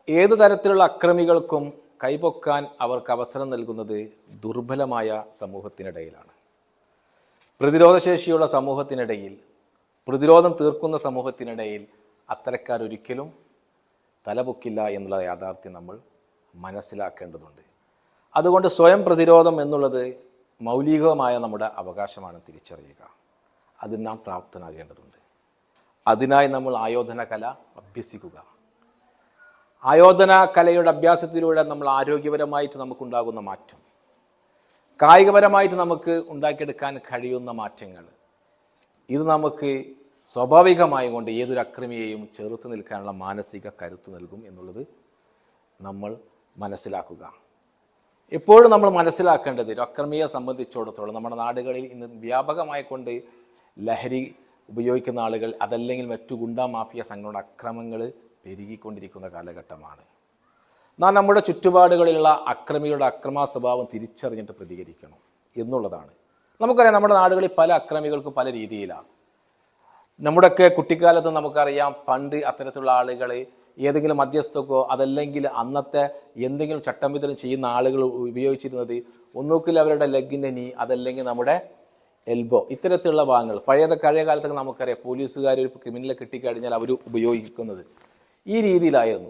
ഏതു തരത്തിലുള്ള അക്രമികൾക്കും കൈപൊക്കാൻ അവർക്ക് അവസരം നൽകുന്നത് ദുർബലമായ സമൂഹത്തിനിടയിലാണ്. പ്രതിരോധശേഷിയുള്ള സമൂഹത്തിനിടയിൽ, പ്രതിരോധം തീർക്കുന്ന സമൂഹത്തിനിടയിൽ അത്തരക്കാരൊരിക്കലും തലപൊക്കില്ല എന്നുള്ള യാഥാർത്ഥ്യം നമ്മൾ മനസ്സിലാക്കേണ്ടതുണ്ട്. അതുകൊണ്ട് സ്വയം പ്രതിരോധം എന്നുള്ളത് മൗലികമായ നമ്മുടെ അവകാശമാണ് തിരിച്ചറിയുക. അതിന് നാം പ്രാപ്തനാകേണ്ടതുണ്ട്. അതിനായി നമ്മൾ ആയോധന കല അഭ്യസിക്കുക. ആയോധന കലയുടെ അഭ്യാസത്തിലൂടെ നമ്മൾ ആരോഗ്യപരമായിട്ട് നമുക്കുണ്ടാകുന്ന മാറ്റം, കായികപരമായിട്ട് നമുക്ക് ഉണ്ടാക്കിയെടുക്കാൻ കഴിയുന്ന മാറ്റങ്ങൾ, ഇത് നമുക്ക് സ്വാഭാവികമായി കൊണ്ട് ഏതൊരു അക്രമിയെയും ചെറുത്ത് നിൽക്കാനുള്ള മാനസിക കരുത്ത് നൽകും എന്നുള്ളത് നമ്മൾ മനസ്സിലാക്കുക. എപ്പോഴും നമ്മൾ മനസ്സിലാക്കേണ്ടത് ഒരു അക്രമിയെ സംബന്ധിച്ചിടത്തോളം നമ്മുടെ നാടുകളിൽ ഇന്ന് വ്യാപകമായി കൊണ്ട് ലഹരി ഉപയോഗിക്കുന്ന ആളുകൾ, അതല്ലെങ്കിൽ മറ്റു ഗുണ്ടാ മാഫിയ സംഘങ്ങളുടെ അക്രമങ്ങൾ പെരുകിക്കൊണ്ടിരിക്കുന്ന കാലഘട്ടമാണ്. നാം നമ്മുടെ ചുറ്റുപാടുകളിലുള്ള അക്രമികളുടെ അക്രമ സ്വഭാവം തിരിച്ചറിഞ്ഞിട്ട് പ്രതികരിക്കണം എന്നുള്ളതാണ്. നമുക്കറിയാം, നമ്മുടെ നാടുകളിൽ പല അക്രമികൾക്കും പല രീതിയിലാണ്. നമ്മുടെയൊക്കെ കുട്ടിക്കാലത്ത് നമുക്കറിയാം, പണ്ട് അത്തരത്തിലുള്ള ആളുകൾ ഏതെങ്കിലും മധ്യസ്ഥക്കോ അതല്ലെങ്കിൽ അന്നത്തെ എന്തെങ്കിലും ചട്ടമ്പിത്തരം ചെയ്യുന്ന ആളുകൾ ഉപയോഗിച്ചിരുന്നത് ഒന്നുകിൽ അവരുടെ ലെഗിൻ്റെ നീ, അതല്ലെങ്കിൽ നമ്മുടെ എൽബോ, ഇത്തരത്തിലുള്ള ഭാഗങ്ങൾ. പഴയ കാലത്തൊക്കെ നമുക്കറിയാം, പോലീസുകാർ ഒരു ക്രിമിനലെ കിട്ടിക്കഴിഞ്ഞാൽ അവർ ഉപയോഗിക്കുന്നത് ഈ രീതിയിലായിരുന്നു.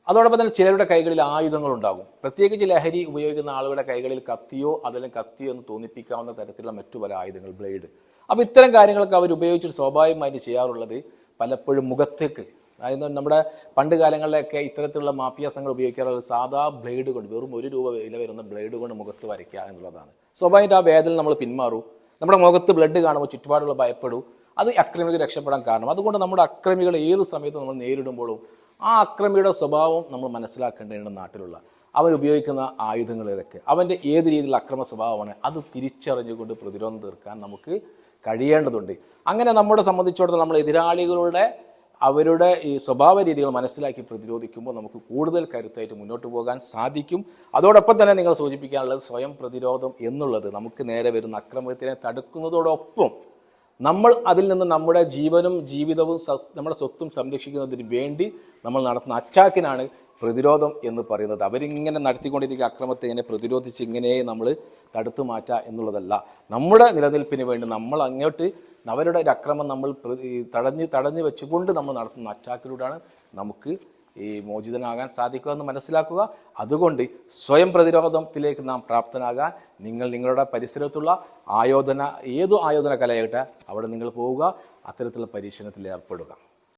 അതോടൊപ്പം തന്നെ ചിലരുടെ കൈകളിൽ ആയുധങ്ങളുണ്ടാകും. പ്രത്യേകിച്ച് ലഹരി ഉപയോഗിക്കുന്ന ആളുകളുടെ കൈകളിൽ കത്തിയോ അതല്ലെങ്കിൽ കത്തിയോ എന്ന് തോന്നിപ്പിക്കാവുന്ന തരത്തിലുള്ള മറ്റു പല ആയുധങ്ങൾ, ബ്ലേഡ്. അപ്പോൾ ഇത്തരം കാര്യങ്ങളൊക്കെ അവർ ഉപയോഗിച്ചിട്ട് സ്വാഭാവികമായിട്ട് ചെയ്യാറുള്ളത് പലപ്പോഴും മുഖത്തേക്ക്, അതായത് നമ്മുടെ പണ്ട് കാലങ്ങളിലൊക്കെ ഇത്തരത്തിലുള്ള മാഫിയ സംഘങ്ങൾ ഉപയോഗിക്കാറുള്ളത് സാധാ ബ്ലേഡ് കൊണ്ട്, വെറും ₹1 വില വരുന്ന ബ്ലേഡ് കൊണ്ട് മുഖത്ത് വരയ്ക്കുക എന്നുള്ളതാണ്. സ്വാഭാവികമായിട്ട് ആ വേദന നമ്മൾ പിന്മാറും. നമ്മുടെ മുഖത്ത് ബ്ലഡ് കാണുമ്പോൾ ചുറ്റുപാടുള്ള ഭയപ്പെടും. അത് അക്രമികൾ രക്ഷപ്പെടാൻ കാരണം. അതുകൊണ്ട് നമ്മുടെ അക്രമികൾ ഏത് സമയത്ത് നമ്മൾ നേരിടുമ്പോഴും ആ അക്രമിയുടെ സ്വഭാവം നമ്മൾ മനസ്സിലാക്കേണ്ടതുണ്ട്. നാട്ടിലുള്ള അവരുപയോഗിക്കുന്ന ആയുധങ്ങൾ ഏതൊക്കെ, അവൻ്റെ ഏത് രീതിയിലുള്ള അക്രമ സ്വഭാവമാണ്, അത് തിരിച്ചറിഞ്ഞുകൊണ്ട് പ്രതിരോധം തീർക്കാൻ നമുക്ക് കഴിയേണ്ടതുണ്ട്. അങ്ങനെ നമ്മളെ സംബന്ധിച്ചിടത്തോളം നമ്മൾ എതിരാളികളുടെ അവരുടെ ഈ സ്വഭാവ രീതികൾ മനസ്സിലാക്കി പ്രതിരോധിക്കുമ്പോൾ നമുക്ക് കൂടുതൽ കരുത്തായിട്ട് മുന്നോട്ട് പോകാൻ സാധിക്കും. അതോടൊപ്പം തന്നെ നിങ്ങൾ സൂചിപ്പിക്കാനുള്ളത് സ്വയം പ്രതിരോധം എന്നുള്ളത് നമുക്ക് നേരെ വരുന്ന അക്രമത്തിനെ തടുക്കുന്നതോടൊപ്പം നമ്മൾ അതിൽ നിന്ന് നമ്മുടെ ജീവനും ജീവിതവും നമ്മുടെ സ്വത്തും സംരക്ഷിക്കുന്നതിന് വേണ്ടി നമ്മൾ നടത്തുന്ന അറ്റാക്കിനാണ് പ്രതിരോധം എന്ന് പറയുന്നത്. അവരിങ്ങനെ നടത്തിക്കൊണ്ടിരിക്കുന്ന അക്രമത്തെ ഇങ്ങനെ പ്രതിരോധിച്ച് ഇങ്ങനെ നമ്മൾ തടുത്തു മാറ്റുക എന്നുള്ളതല്ല. നമ്മുടെ നിലനിൽപ്പിന് വേണ്ടി നമ്മൾ അങ്ങോട്ട് അവരുടെ ഒരു അക്രമം നമ്മൾ തടഞ്ഞു വെച്ചുകൊണ്ട് നമ്മൾ നടത്തുന്ന അറ്റാക്കിലൂടെയാണ് നമുക്ക് ഈ മോചിതനാകാൻ സാധിക്കുക എന്ന് മനസ്സിലാക്കുക. അതുകൊണ്ട് സ്വയം പ്രതിരോധത്തിലേക്ക് നാം പ്രാപ്തനാകാൻ നിങ്ങളുടെ പരിസരത്തുള്ള ഏതു ആയോധന കലയാകട്ടെ അവിടെ നിങ്ങൾ പോവുക, അത്തരത്തിലുള്ള പരിശീലനത്തിൽ ഏർപ്പെടുക.